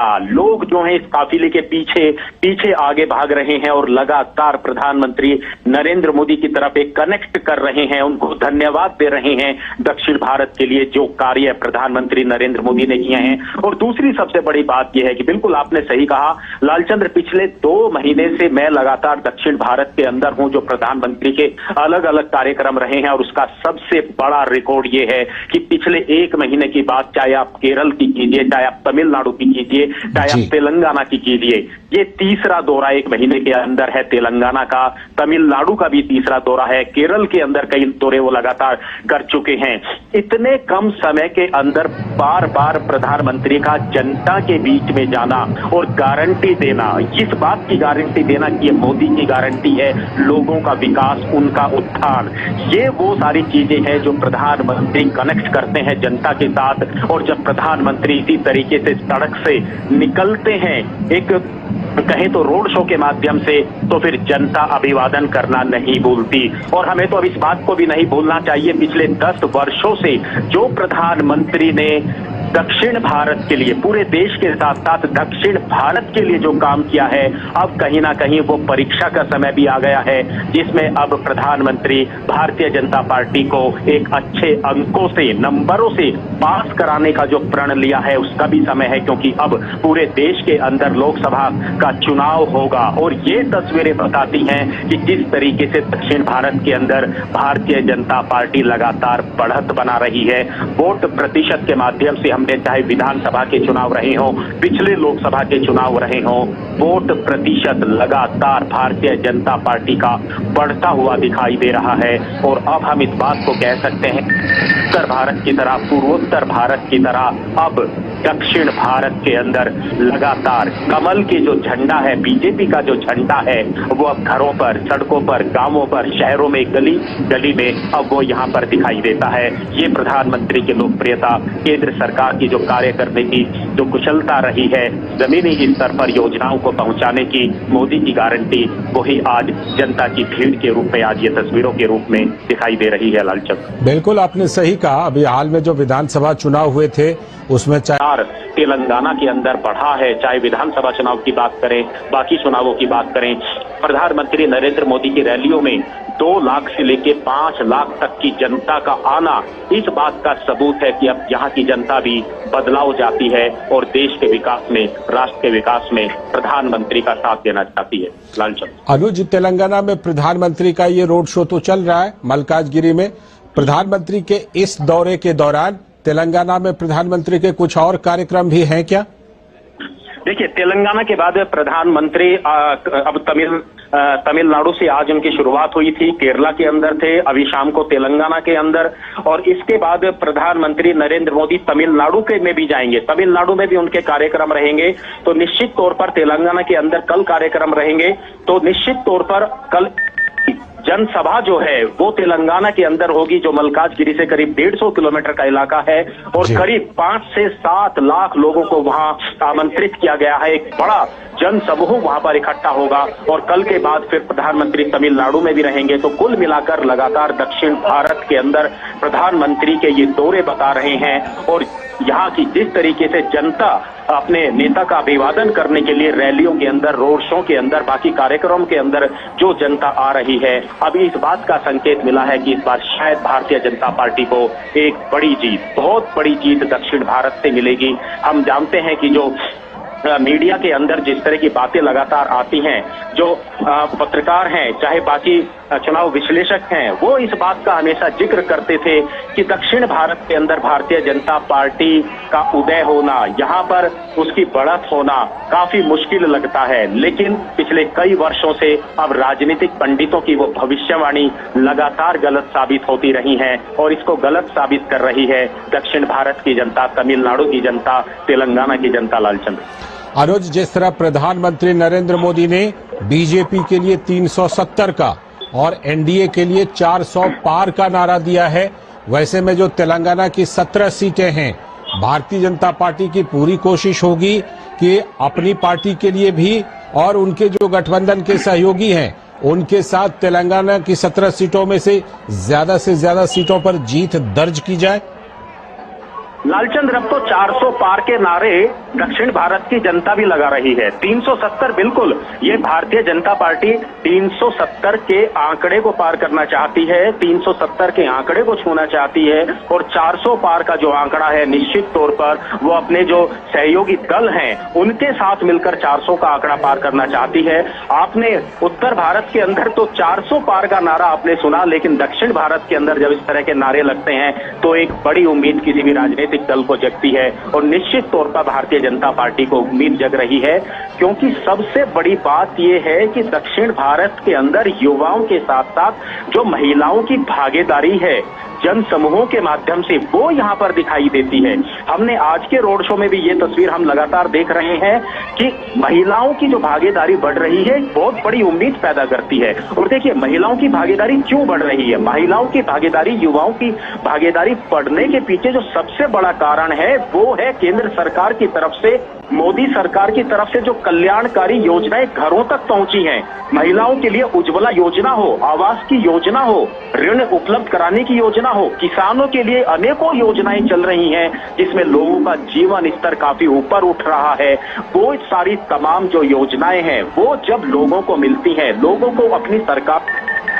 लोग जो हैं इस काफिले के पीछे पीछे आगे भाग रहे हैं और लगातार प्रधानमंत्री नरेंद्र मोदी की तरफ एक कनेक्ट कर रहे हैं, उनको धन्यवाद दे रहे हैं दक्षिण भारत के लिए जो कार्य प्रधानमंत्री नरेंद्र मोदी ने किए हैं। और दूसरी सबसे बड़ी बात यह है कि बिल्कुल आपने सही कहा लालचंद्र, पिछले 2 महीने से मैं लगातार दक्षिण भारत के अंदर हूं, जो प्रधानमंत्री के अलग अलग कार्यक्रम रहे हैं और उसका सबसे बड़ा रिकॉर्ड ये है कि पिछले 1 महीने की बात चाहे आप केरल की कीजिए, चाहे आप तमिलनाडु की कीजिए, चाहे आप तेलंगाना की कीजिए, ये तीसरा दौरा 1 महीने के अंदर है तेलंगाना का, तमिलनाडु का भी तीसरा दौरा है, केरल के अंदर कई दौरे वो लगातार कर चुके हैं। इतने कम समय के अंदर बार बार प्रधानमंत्री का जनता के बीच में जाना और गारंटी देना, इस बात की गारंटी देना कि ये मोदी की गारंटी है, लोगों का विकास, उनका उत्थान, ये वो सारी चीजें हैं जो प्रधानमंत्री कनेक्ट करते हैं जनता के साथ। और जब प्रधानमंत्री इसी तरीके से सड़क से निकलते हैं एक कहें तो रोड शो के माध्यम से, तो फिर जनता अभिवादन करना नहीं भूलती। और हमें तो अब इस बात को भी नहीं भूलना चाहिए पिछले 10 वर्षों से जो प्रधानमंत्री ने दक्षिण भारत के लिए, पूरे देश के साथ साथ दक्षिण भारत के लिए जो काम किया है, अब कहीं ना कहीं वो परीक्षा का समय भी आ गया है, जिसमें अब प्रधानमंत्री भारतीय जनता पार्टी को एक अच्छे अंकों से, नंबरों से पास कराने का जो प्रण लिया है उसका भी समय है, क्योंकि अब पूरे देश के अंदर लोकसभा का चुनाव होगा। और ये तस्वीरें बताती हैं कि जिस तरीके से दक्षिण भारत के अंदर भारतीय जनता पार्टी लगातार बढ़त बना रही है, वोट प्रतिशत के माध्यम से, हमने चाहे विधानसभा के चुनाव रहे हों, पिछले लोकसभा के चुनाव रहे हों, वोट प्रतिशत लगातार भारतीय जनता पार्टी का बढ़ता हुआ दिखाई दे रहा है। और अब हम इस बात को कह सकते हैं उत्तर भारत की तरह, पूर्वोत्तर भारत की तरह अब दक्षिण भारत के अंदर लगातार कमल के जो झंडा है, बीजेपी का जो झंडा है, वो अब घरों पर, सड़कों पर, गांवों पर, शहरों में, गली गली में अब वो यहाँ पर दिखाई देता है। ये प्रधानमंत्री की लोकप्रियता, केंद्र सरकार की जो कार्य करने की जो कुशलता रही है, जमीनी स्तर पर योजनाओं को पहुंचाने की मोदी की गारंटी, वही आज जनता की भीड़ के रूप में, आज ये तस्वीरों के रूप में दिखाई दे रही है। लालचंद, बिल्कुल आपने सही कहा। अभी हाल में जो विधानसभा चुनाव हुए थे उसमें तेलंगाना के अंदर बढ़ा है, चाहे विधानसभा चुनाव की बात करें, बाकी चुनावों की बात करें, प्रधानमंत्री नरेंद्र मोदी की रैलियों में 2 लाख से लेकर 5 लाख तक की जनता का आना इस बात का सबूत है कि अब यहाँ की जनता भी बदलाव चाहती है और देश के विकास में, राष्ट्र के विकास में प्रधानमंत्री का साथ देना चाहती है। लालचंद, अनुज, तेलंगाना में प्रधानमंत्री का ये रोड शो तो चल रहा है मल्काजगिरी में। प्रधानमंत्री के इस दौरे के दौरान तेलंगाना में प्रधानमंत्री के कुछ और कार्यक्रम भी हैं क्या? देखिए, तेलंगाना के बाद प्रधानमंत्री अब तमिलनाडु से आज उनकी शुरुआत हुई थी, केरला के अंदर थे, अभी शाम को तेलंगाना के अंदर, और इसके बाद प्रधानमंत्री नरेंद्र मोदी तमिलनाडु के में भी जाएंगे, तमिलनाडु में भी उनके कार्यक्रम रहेंगे। तो निश्चित तौर पर तेलंगाना के अंदर कल कार्यक्रम रहेंगे, तो निश्चित तौर पर कल जनसभा जो है वो तेलंगाना के अंदर होगी, जो मल्काजगिरी से करीब 150 किलोमीटर का इलाका है और करीब 5 से 7 लाख लोगों को वहां आमंत्रित किया गया है। एक बड़ा जनसमूह वहां पर इकट्ठा होगा और कल के बाद फिर प्रधानमंत्री तमिलनाडु में भी रहेंगे। तो कुल मिलाकर लगातार दक्षिण भारत के अंदर प्रधानमंत्री के ये दौरे बता रहे हैं और यहाँ की जिस तरीके से जनता अपने नेता का अभिवादन करने के लिए रैलियों के अंदर, रोड शो के अंदर, बाकी कार्यक्रमों के अंदर जो जनता आ रही है, अभी इस बात का संकेत मिला है कि इस बार शायद भारतीय जनता पार्टी को एक बड़ी जीत, बहुत बड़ी जीत दक्षिण भारत से मिलेगी। हम जानते हैं कि जो मीडिया के अंदर जिस तरह की बातें लगातार आती हैं, जो पत्रकार हैं, चाहे बाकी चुनाव विश्लेषक हैं, वो इस बात का हमेशा जिक्र करते थे कि दक्षिण भारत के अंदर भारतीय जनता पार्टी का उदय होना, यहाँ पर उसकी बढ़त होना काफी मुश्किल लगता है। लेकिन पिछले कई वर्षों से अब राजनीतिक पंडितों की वो भविष्यवाणी लगातार गलत साबित होती रही है और इसको गलत साबित कर रही है दक्षिण भारत की जनता, तमिलनाडु की जनता, तेलंगाना की जनता। लालचंद, अनुज, जिस तरह प्रधानमंत्री नरेंद्र मोदी ने बीजेपी के लिए 370 का और एनडीए के लिए 400 पार का नारा दिया है, वैसे में जो तेलंगाना की 17 सीटें हैं, भारतीय जनता पार्टी की पूरी कोशिश होगी कि अपनी पार्टी के लिए भी और उनके जो गठबंधन के सहयोगी हैं उनके साथ तेलंगाना की 17 सीटों में से ज्यादा सीटों पर जीत दर्ज की जाए। लालचंद्र, अब तो 400 पार के नारे दक्षिण भारत की जनता भी लगा रही है। 370 बिल्कुल, ये भारतीय जनता पार्टी 370 के आंकड़े को पार करना चाहती है, 370 के आंकड़े को छूना चाहती है और 400 पार का जो आंकड़ा है निश्चित तौर पर वो अपने जो सहयोगी दल हैं उनके साथ मिलकर 400 का आंकड़ा पार करना चाहती है। आपने उत्तर भारत के अंदर तो 400 पार का नारा आपने सुना, लेकिन दक्षिण भारत के अंदर जब इस तरह के नारे लगते हैं तो एक बड़ी उम्मीद किसी भी राजनीतिक दल को जगती है और निश्चित तौर पर भारतीय जनता पार्टी को उम्मीद जग रही है, क्योंकि सबसे बड़ी बात यह है कि दक्षिण भारत के अंदर युवाओं के साथ साथ जो महिलाओं की भागीदारी है जन समूहों के माध्यम से वो यहाँ पर दिखाई देती है। हमने आज के रोड शो में भी ये तस्वीर हम लगातार देख रहे हैं कि महिलाओं की जो भागीदारी बढ़ रही है बहुत बड़ी उम्मीद पैदा करती है। और देखिए महिलाओं की भागीदारी क्यों बढ़ रही है, महिलाओं की भागीदारी, युवाओं की भागीदारी बढ़ने के पीछे जो सबसे बड़ा कारण है वो है केंद्र सरकार की तरफ से, मोदी सरकार की तरफ से जो कल्याणकारी योजनाएं घरों तक पहुंची हैं। महिलाओं के लिए उज्ज्वला योजना हो, आवास की योजना हो, ऋण उपलब्ध कराने की योजना हो, किसानों के लिए अनेकों योजनाएं चल रही हैं जिसमें लोगों का जीवन स्तर काफी ऊपर उठ रहा है। वो सारी तमाम जो योजनाएं हैं वो जब लोगों को मिलती हैं, लोगों को अपनी सरकार,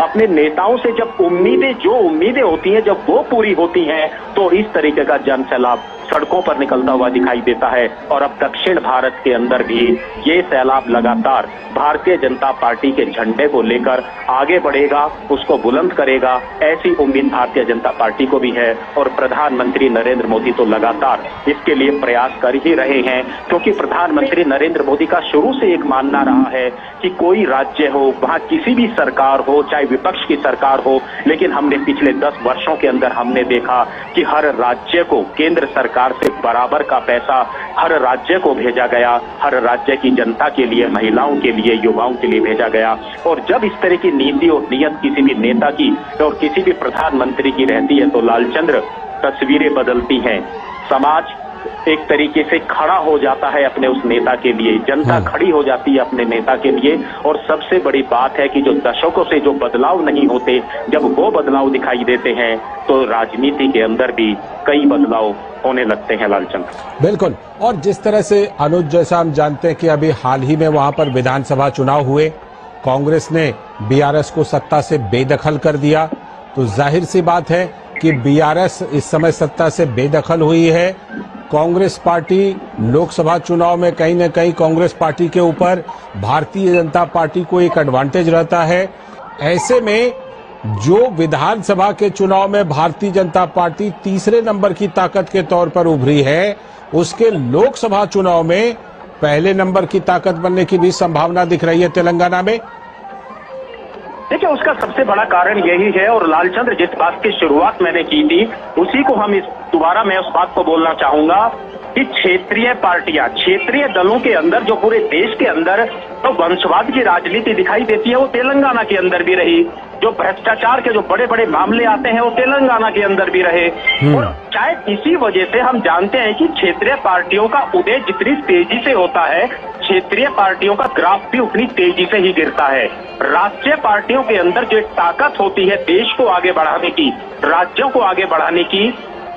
अपने नेताओं से जब उम्मीदें होती हैं जब वो पूरी होती हैं तो इस तरीके का जन सैलाब सड़कों पर निकलता हुआ दिखाई देता है। और अब दक्षिण भारत के अंदर भी ये सैलाब लगातार भारतीय जनता पार्टी के झंडे को लेकर आगे बढ़ेगा, उसको बुलंद करेगा, ऐसी उम्मीद भारतीय जनता पार्टी को भी है। और प्रधानमंत्री नरेंद्र मोदी तो लगातार इसके लिए प्रयास कर ही रहे हैं, क्योंकि प्रधानमंत्री नरेंद्र मोदी का शुरू से एक मानना रहा है कि कोई राज्य हो, वहां किसी भी सरकार हो, चाहे विपक्ष की सरकार हो, लेकिन हमने पिछले 10 वर्षों के अंदर हमने देखा कि हर राज्य को केंद्र सरकार से बराबर का पैसा हर राज्य को भेजा गया, हर राज्य की जनता के लिए, महिलाओं के लिए, युवाओं के लिए भेजा गया। और जब इस तरह की नीति और नियत किसी भी नेता की और किसी भी प्रधानमंत्री की रहती है तो लालचंद्र तस्वीरें बदलती हैं। समाज एक तरीके से खड़ा हो जाता है अपने उस नेता के लिए, जनता खड़ी हो जाती है अपने नेता के लिए। और सबसे बड़ी बात है कि जो दशकों से जो बदलाव नहीं होते, जब वो बदलाव दिखाई देते हैं तो राजनीति के अंदर भी कई बदलाव होने लगते हैं। लालचंद, बिल्कुल। और जिस तरह से अनुज, जैसा हम जानते हैं कि अभी हाल ही में वहां पर विधानसभा चुनाव हुए, कांग्रेस ने बीआरएस को सत्ता से बेदखल कर दिया, तो जाहिर सी बात है कि बीआरएस इस समय सत्ता से बेदखल हुई है। कांग्रेस पार्टी लोकसभा चुनाव में कहीं न कहीं कांग्रेस पार्टी के ऊपर भारतीय जनता पार्टी को एक एडवांटेज रहता है। ऐसे में जो विधानसभा के चुनाव में भारतीय जनता पार्टी तीसरे नंबर की ताकत के तौर पर उभरी है, उसके लोकसभा चुनाव में पहले नंबर की ताकत बनने की भी संभावना दिख रही है तेलंगाना में। देखिए उसका सबसे बड़ा कारण यही है। और लालचंद्र, जिस बात की शुरुआत मैंने की थी उसी को हम दोबारा मैं उस बात को बोलना चाहूंगा कि क्षेत्रीय पार्टियां, क्षेत्रीय दलों के अंदर जो पूरे देश के अंदर तो वंशवाद की राजनीति दिखाई देती है वो तेलंगाना के अंदर भी रही। जो भ्रष्टाचार के जो बड़े बड़े मामले आते हैं वो तेलंगाना के अंदर भी रहे। और शायद इसी वजह से हम जानते हैं कि क्षेत्रीय पार्टियों का उदय जितनी तेजी से होता है, क्षेत्रीय पार्टियों का ग्राफ भी उतनी तेजी से ही गिरता है। राष्ट्रीय पार्टियों के अंदर जो ताकत होती है देश को आगे बढ़ाने की, राज्यों को आगे बढ़ाने की,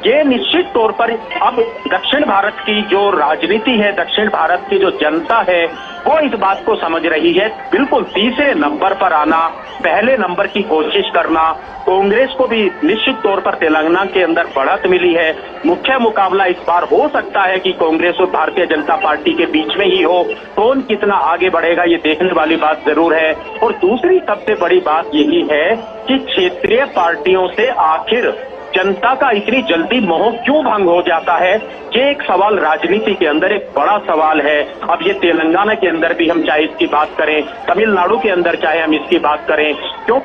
ये निश्चित तौर पर अब दक्षिण भारत की जो राजनीति है, दक्षिण भारत की जो जनता है वो इस बात को समझ रही है। बिल्कुल तीसरे नंबर पर आना, पहले नंबर की कोशिश करना। कांग्रेस को भी निश्चित तौर पर तेलंगाना के अंदर बढ़त मिली है। मुख्य मुकाबला इस बार हो सकता है कि कांग्रेस और भारतीय जनता पार्टी के बीच में ही हो। कौन कितना आगे बढ़ेगा ये देखने वाली बात जरूर है। और दूसरी सबसे बड़ी बात यही है कि क्षेत्रीय पार्टियों से आखिर जनता का इतनी जल्दी मोह क्यों भंग हो जाता है, ये एक सवाल राजनीति के अंदर एक बड़ा सवाल है। अब ये तेलंगाना के अंदर भी हम चाहे इसकी बात करें, तमिलनाडु के अंदर चाहे हम इसकी बात करें, क्यों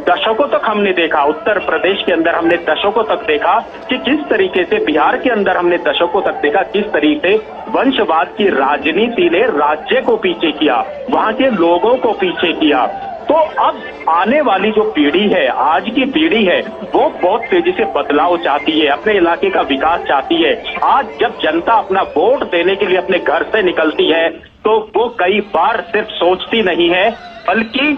दशकों तक हमने देखा, उत्तर प्रदेश के अंदर हमने दशकों तक देखा कि किस तरीके से, बिहार के अंदर हमने दशकों तक देखा किस तरीके से वंशवाद की राजनीति ने राज्य को पीछे किया, वहां के लोगों को पीछे किया। तो अब आने वाली जो पीढ़ी है, आज की पीढ़ी है, वो बहुत तेजी से बदलाव चाहती है, अपने इलाके का विकास चाहती है। आज जब जनता अपना वोट देने के लिए अपने घर से निकलती है तो वो कई बार सिर्फ सोचती नहीं है बल्कि